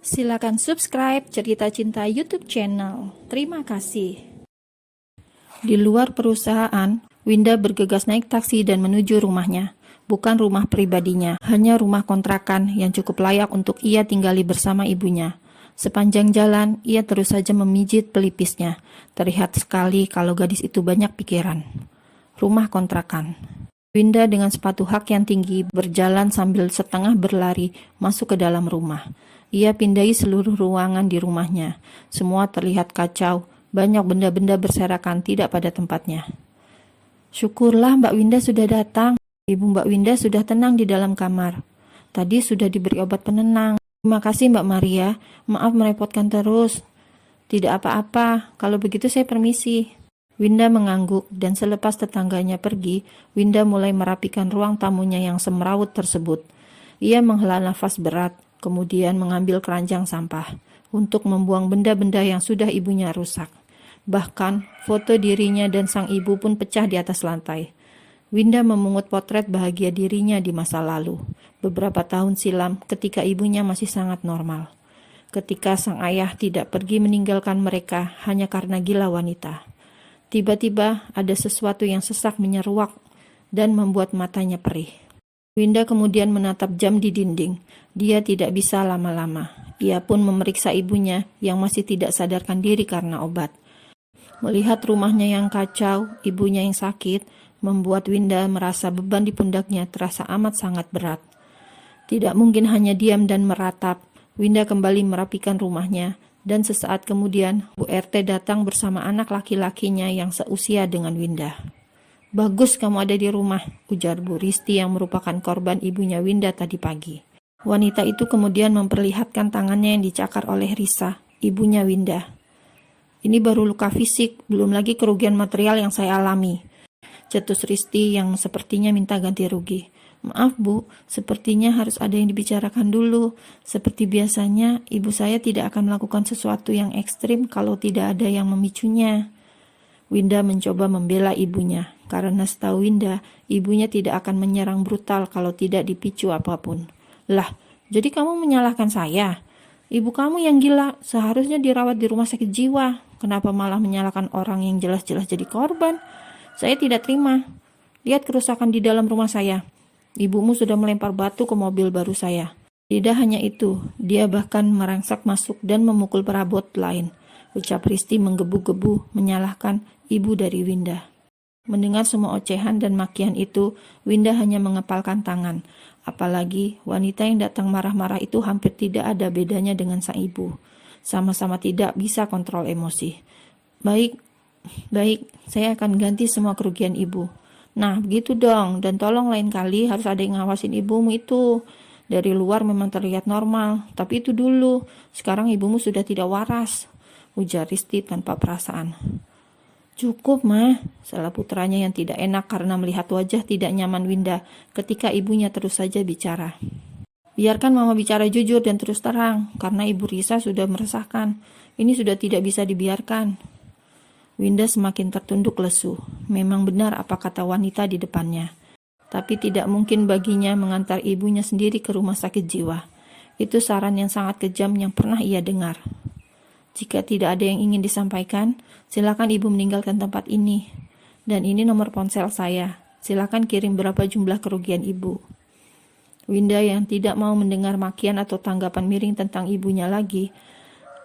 Silakan subscribe Cerita Cinta YouTube channel. Terima kasih. Di luar perusahaan, Winda bergegas naik taksi dan menuju rumahnya. Bukan rumah pribadinya, hanya rumah kontrakan yang cukup layak untuk ia tinggali bersama ibunya. Sepanjang jalan, ia terus saja memijit pelipisnya. Terlihat sekali kalau gadis itu banyak pikiran. Rumah kontrakan. Winda dengan sepatu hak yang tinggi berjalan sambil setengah berlari masuk ke dalam rumah. Ia pindahi seluruh ruangan di rumahnya. Semua terlihat kacau, banyak benda-benda berserakan tidak pada tempatnya. Syukurlah Mbak Winda sudah datang. Ibu Mbak Winda sudah tenang di dalam kamar. Tadi sudah diberi obat penenang. Terima kasih Mbak Maria, maaf merepotkan terus. Tidak apa-apa, kalau begitu saya permisi. Winda mengangguk dan selepas tetangganya pergi, Winda mulai merapikan ruang tamunya yang semrawut tersebut. Ia menghela nafas berat, kemudian mengambil keranjang sampah untuk membuang benda-benda yang sudah ibunya rusak. Bahkan foto dirinya dan sang ibu pun pecah di atas lantai. Winda memungut potret bahagia dirinya di masa lalu, beberapa tahun silam ketika ibunya masih sangat normal. Ketika sang ayah tidak pergi meninggalkan mereka hanya karena gila wanita. Tiba-tiba ada sesuatu yang sesak menyeruak dan membuat matanya perih. Winda kemudian menatap jam di dinding. Dia tidak bisa lama-lama. Ia pun memeriksa ibunya yang masih tidak sadarkan diri karena obat. Melihat rumahnya yang kacau, ibunya yang sakit, membuat Winda merasa beban di pundaknya terasa amat sangat berat. Tidak mungkin hanya diam dan meratap. Winda kembali merapikan rumahnya. Dan sesaat kemudian, Bu RT datang bersama anak laki-lakinya yang seusia dengan Winda. Bagus kamu ada di rumah, ujar Bu Risti yang merupakan korban ibunya Winda tadi pagi. Wanita itu kemudian memperlihatkan tangannya yang dicakar oleh Risa, ibunya Winda. Ini baru luka fisik, belum lagi kerugian material yang saya alami. Cetus Risti yang sepertinya minta ganti rugi. Maaf Bu, sepertinya harus ada yang dibicarakan dulu. Seperti biasanya, ibu saya tidak akan melakukan sesuatu yang ekstrim kalau tidak ada yang memicunya. Winda mencoba membela ibunya, karena setahu Winda, ibunya tidak akan menyerang brutal kalau tidak dipicu apapun. Lah, jadi kamu menyalahkan saya? Ibu kamu yang gila, seharusnya dirawat di rumah sakit jiwa. Kenapa malah menyalahkan orang yang jelas-jelas jadi korban? Saya tidak terima. Lihat kerusakan di dalam rumah saya. Ibumu sudah melempar batu ke mobil baru saya. Tidak hanya itu, dia bahkan merangsek masuk dan memukul perabot lain. Ucap Risti menggebu-gebu menyalahkan ibu dari Winda. Mendengar semua ocehan dan makian itu, Winda hanya mengepalkan tangan. Apalagi wanita yang datang marah-marah itu hampir tidak ada bedanya dengan sang ibu. Sama-sama tidak bisa kontrol emosi. Baik, saya akan ganti semua kerugian ibu. Nah, begitu dong. Dan tolong lain kali harus ada yang ngawasin ibumu itu. Dari luar memang terlihat normal, tapi itu dulu. Sekarang ibumu sudah tidak waras, ujar Risti tanpa perasaan. Cukup, Mah, salah putranya yang tidak enak karena melihat wajah tidak nyaman Winda ketika ibunya terus saja bicara. Biarkan Mama bicara jujur dan terus terang, karena Ibu Risa sudah meresahkan. Ini sudah tidak bisa dibiarkan. Winda semakin tertunduk lesu. Memang benar apa kata wanita di depannya. Tapi tidak mungkin baginya mengantar ibunya sendiri ke rumah sakit jiwa. Itu saran yang sangat kejam yang pernah ia dengar. Jika tidak ada yang ingin disampaikan, silakan ibu meninggalkan tempat ini. Dan ini nomor ponsel saya. Silakan kirim berapa jumlah kerugian ibu. Winda yang tidak mau mendengar makian atau tanggapan miring tentang ibunya lagi,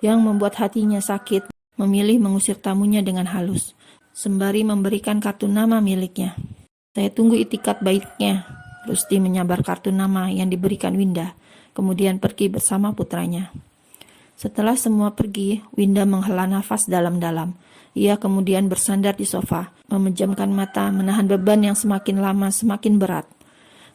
yang membuat hatinya sakit, memilih mengusir tamunya dengan halus, sembari memberikan kartu nama miliknya. Saya tunggu itikat baiknya. Rusti menyabar kartu nama yang diberikan Winda, kemudian pergi bersama putranya. Setelah semua pergi, Winda menghela nafas dalam-dalam. Ia kemudian bersandar di sofa, memejamkan mata, menahan beban yang semakin lama semakin berat.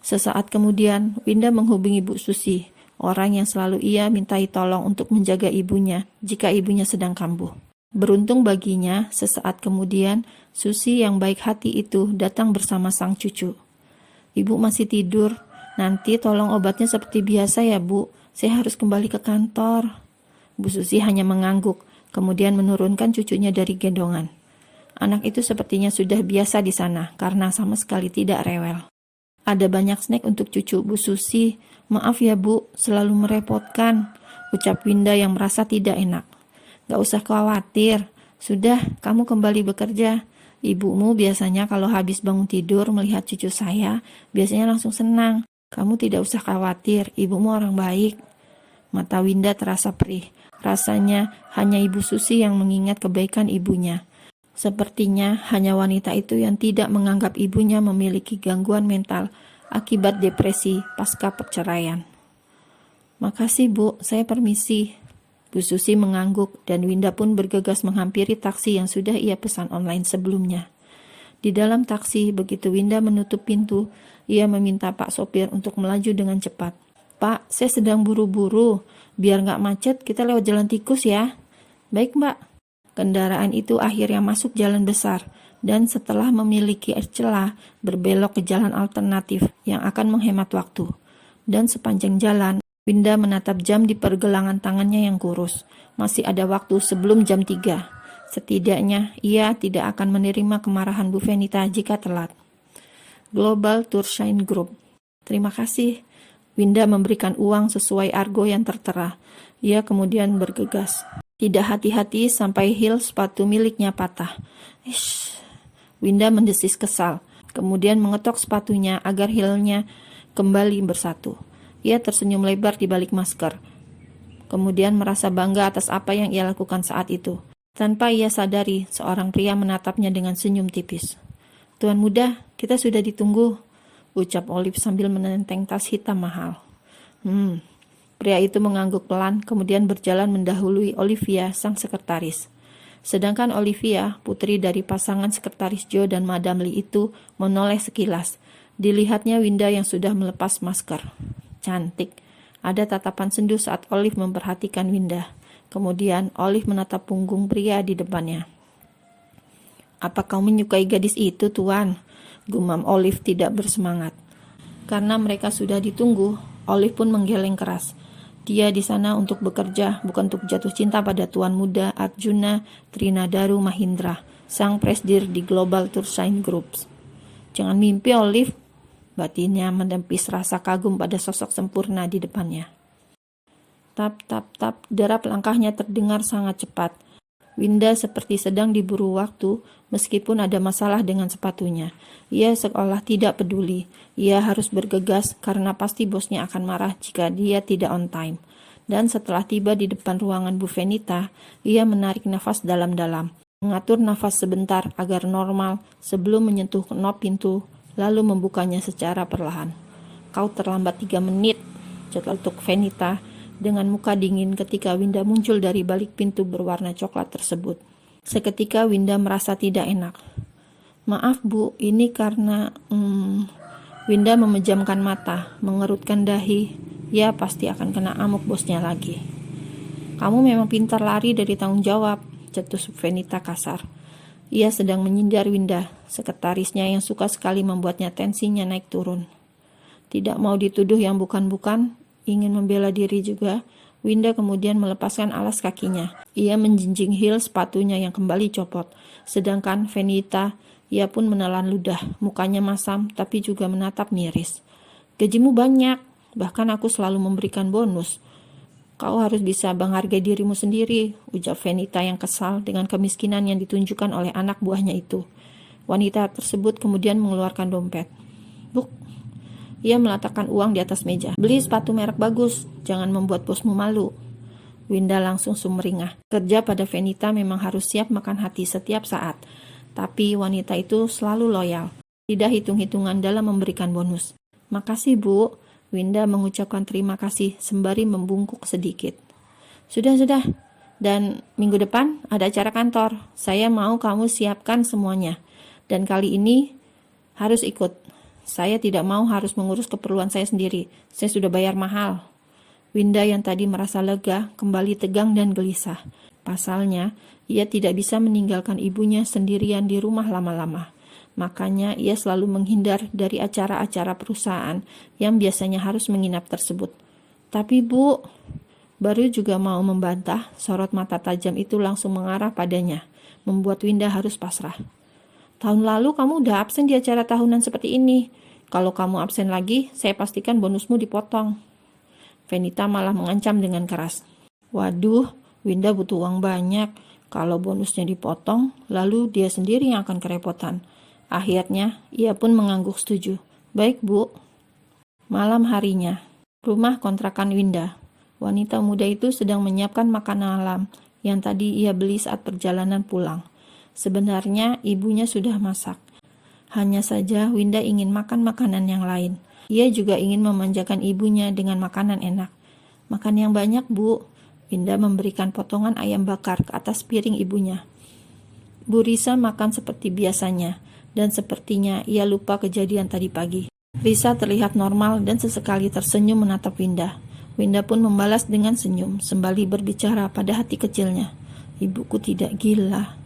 Sesaat kemudian, Winda menghubungi Bu Susi, orang yang selalu ia mintai tolong untuk menjaga ibunya jika ibunya sedang kambuh. Beruntung baginya, sesaat kemudian, Susi yang baik hati itu datang bersama sang cucu. Ibu masih tidur, nanti tolong obatnya seperti biasa ya Bu, saya harus kembali ke kantor. Bu Susi hanya mengangguk, kemudian menurunkan cucunya dari gendongan. Anak itu sepertinya sudah biasa di sana, karena sama sekali tidak rewel. Ada banyak snack untuk cucu Bu Susi. Maaf ya Bu, selalu merepotkan. ucap Winda yang merasa tidak enak. Gak usah khawatir, sudah kamu kembali bekerja. Ibumu biasanya kalau habis bangun tidur melihat cucu saya, biasanya langsung senang. Kamu tidak usah khawatir, ibumu orang baik. Mata Winda terasa perih. Rasanya hanya Ibu Susi yang mengingat kebaikan ibunya. Sepertinya hanya wanita itu yang tidak menganggap ibunya memiliki gangguan mental akibat depresi pasca perceraian. Makasih Bu, saya permisi. Bu Susi mengangguk dan Winda pun bergegas menghampiri taksi yang sudah ia pesan online sebelumnya. Di dalam taksi, begitu Winda menutup pintu, ia meminta Pak sopir untuk melaju dengan cepat. Pak, saya sedang buru-buru. Biar nggak macet, kita lewat jalan tikus ya. Baik, Mbak. Kendaraan itu akhirnya masuk jalan besar dan setelah memiliki celah berbelok ke jalan alternatif yang akan menghemat waktu. Dan sepanjang jalan, Winda menatap jam di pergelangan tangannya yang kurus. Masih ada waktu sebelum jam 3. Setidaknya ia tidak akan menerima kemarahan Bu Venita jika telat. Global Tourshine Group. Terima kasih. Winda memberikan uang sesuai argo yang tertera. Ia kemudian bergegas. Tidak hati-hati sampai heel sepatu miliknya patah. Ish. Winda mendesis kesal. Kemudian mengetok sepatunya agar heelnya kembali bersatu. Ia tersenyum lebar di balik masker. Kemudian merasa bangga atas apa yang ia lakukan saat itu. Tanpa ia sadari, seorang pria menatapnya dengan senyum tipis. Tuan muda, kita sudah ditunggu, ucap Olive sambil menenteng tas hitam mahal. Pria itu mengangguk pelan, kemudian berjalan mendahului Olivia, sang sekretaris. Sedangkan Olivia, putri dari pasangan sekretaris Joe dan Madame Lee itu, menoleh sekilas. Dilihatnya Winda yang sudah melepas masker. Cantik. Ada tatapan sendu saat Olive memperhatikan Winda. Kemudian Olive menatap punggung pria di depannya. Apa kau menyukai gadis itu, Tuan? Gumam Olive tidak bersemangat. Karena mereka sudah ditunggu, Olive pun menggeleng keras. Dia di sana untuk bekerja, bukan untuk jatuh cinta pada tuan muda Arjuna Trinadaru Mahindra, sang presdir di Global Tourshine Groups. Jangan mimpi, Olive. Batinnya menepis rasa kagum pada sosok sempurna di depannya. Tap, tap, tap, derap langkahnya terdengar sangat cepat. Winda seperti sedang diburu waktu, meskipun ada masalah dengan sepatunya. Ia seolah tidak peduli. Ia harus bergegas karena pasti bosnya akan marah jika dia tidak on time. Dan setelah tiba di depan ruangan Bu Venita, ia menarik nafas dalam-dalam. Mengatur nafas sebentar agar normal sebelum menyentuh knob pintu, lalu membukanya secara perlahan. Kau terlambat 3 menit, celutuk Venita dengan muka dingin ketika Winda muncul dari balik pintu berwarna coklat tersebut. Seketika Winda merasa tidak enak. Maaf Bu, ini karena... Winda memejamkan mata, mengerutkan dahi. Ya pasti akan kena amuk bosnya lagi. Kamu memang pintar lari dari tanggung jawab, cetus Venita kasar. Ia sedang menyindir Winda, sekretarisnya yang suka sekali membuatnya tensinya naik turun. Tidak mau dituduh yang bukan-bukan, ingin membela diri juga, Winda kemudian melepaskan alas kakinya. Ia menjinjing heel sepatunya yang kembali copot. Sedangkan Venita, ia pun menelan ludah, mukanya masam tapi juga menatap miris. Gajimu banyak, bahkan aku selalu memberikan bonus. Kau harus bisa menghargai dirimu sendiri, ujar Venita yang kesal dengan kemiskinan yang ditunjukkan oleh anak buahnya itu. Wanita tersebut kemudian mengeluarkan dompet. Buk, ia meletakkan uang di atas meja. Beli sepatu merek bagus, jangan membuat bosmu malu. Winda langsung sumringah. Kerja pada Venita memang harus siap makan hati setiap saat. Tapi wanita itu selalu loyal. Tidak hitung-hitungan dalam memberikan bonus. Makasih Bu. Winda mengucapkan terima kasih sembari membungkuk sedikit. Sudah. Dan minggu depan ada acara kantor. Saya mau kamu siapkan semuanya. Dan kali ini harus ikut. Saya tidak mau harus mengurus keperluan saya sendiri. Saya sudah bayar mahal. Winda yang tadi merasa lega, kembali tegang dan gelisah. Pasalnya, ia tidak bisa meninggalkan ibunya sendirian di rumah lama-lama. Makanya ia selalu menghindar dari acara-acara perusahaan yang biasanya harus menginap tersebut. Tapi Bu, baru juga mau membantah, sorot mata tajam itu langsung mengarah padanya, membuat Winda harus pasrah. Tahun lalu kamu udah absen di acara tahunan seperti ini. Kalau kamu absen lagi, saya pastikan bonusmu dipotong. Venita malah mengancam dengan keras. Waduh, Winda butuh uang banyak. Kalau bonusnya dipotong, lalu dia sendiri yang akan kerepotan. Akhirnya, ia pun mengangguk setuju. Baik, Bu. Malam harinya, rumah kontrakan Winda. Wanita muda itu sedang menyiapkan makanan malam yang tadi ia beli saat perjalanan pulang. Sebenarnya ibunya sudah masak. Hanya saja Winda ingin makan makanan yang lain. Ia juga ingin memanjakan ibunya dengan makanan enak. Makan yang banyak, Bu. Winda memberikan potongan ayam bakar ke atas piring ibunya. Bu Risa makan seperti biasanya, dan sepertinya ia lupa kejadian tadi pagi. Risa terlihat normal dan sesekali tersenyum menatap Winda. Winda pun membalas dengan senyum, sembari berbicara pada hati kecilnya. Ibuku tidak gila.